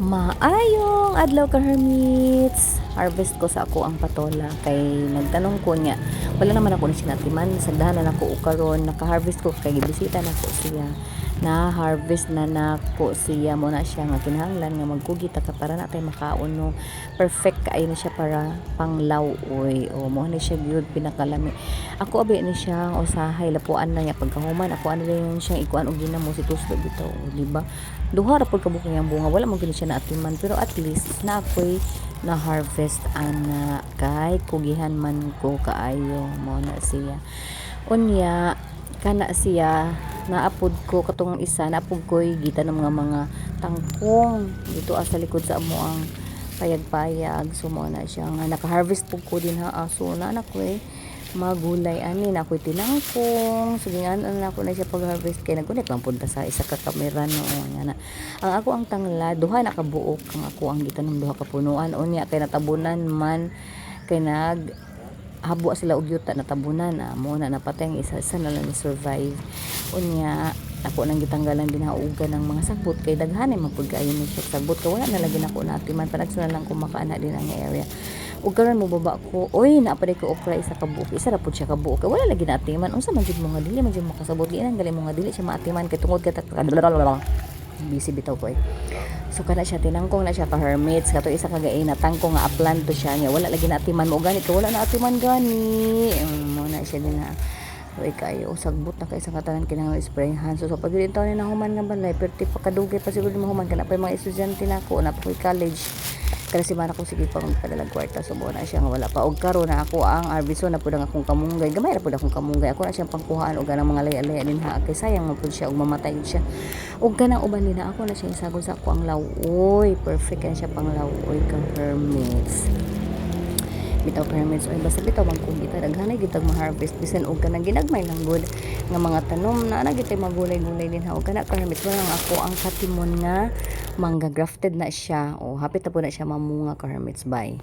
Maayong adlaw ka hermits. Harvest ko sa ako ang patola kay nagtanong ko niya. Wala naman ako ni sinatiman, sagdahan na ako karon naka-harvest ko kay bisita na ko siya. Na-harvest na nako siya mo na siya nga kinahanglan nga magkugi ta ka para na tay makaon no. Perfect kay ni siya para panglaw oy. O mo ni siya gyud pinakalami. Ako abi ni siya usahay lapuan na niya pagkahuman ako ano rin siyang ikuan og ginamo si tuslo bitaw, di ba? Duha ra pud kabukang yang bunga wala man gid siya naatiman pero at least na ako'y na harvest ana kay kugihan man ko kaayo mo na siya unya kana siya naapod ko katong isa naapod ko'y gita ng mga tangkong dito sa likod sa amo ang payag-payag so mo na siya nga naka-harvest pud ko din ha aso na anak ko magulay ani na ako'y tinangkong sugingan na ako na siya pag-harvest kay nagkunik lang punta sa isa ka kamera no nga na ang ako ang tangla duha na kabuok ang ako ang gitanong duha ka punuan unya kay natabunan man kay nag habo sila og yuta natabunan mo na napatay ang isa na lang ni survive unya ako nang gitanggalan din haugan ng mga sagbot kay daghanay magpagayon ni siya sagbot ka wala na lagi nako natiman panagsa lang kumakaana din ang area ug karon mo baba ko oy naapay ko okra isa ka buok isa ra pud siya ka buok wala lagi natiman unsa man jud mo nga dili man jud makasabot di nang gali mo nga dili siya maatiman kay tungod ka busy bitaw ko so kana siya tinangkong na siya ka hermits kato isa ka gay na tangkong nga aplan to siya nya wala lagi natiman mo gani ka wala na atiman gani mo na siya din na oy kayo sagbot na kay isang katanan kinahanglan sprayhan so pag dili taon ni nahuman nga balay perti pa kadugay pa siguro mahuman kana pa mga estudyante nako na pa college kada si mana ko sige pa magpadalag kwarta so mo na siya nga wala pa og karon na ako ang arbiso na pud ang akong kamunggay gamay ra pud akong kamunggay ako na siyang pangkuhaan og ganang mga laya-laya din ha kay sayang man pud siya og mamatay siya og ganang uban din na ako na siya isagol sa ako ang lawoy perfect kan siya pang lawoy ka hermits bitaw hermits oy basta bitaw magkugita daghanay gitag ma-harvest bisan og kanang ginagmay lang good nga mga tanom na gitay magulay-gulay din ha og kana ka hermits wala lang ako ang katimon nga mangga grafted na siya o hapit na po na siya mamunga ka hermits bye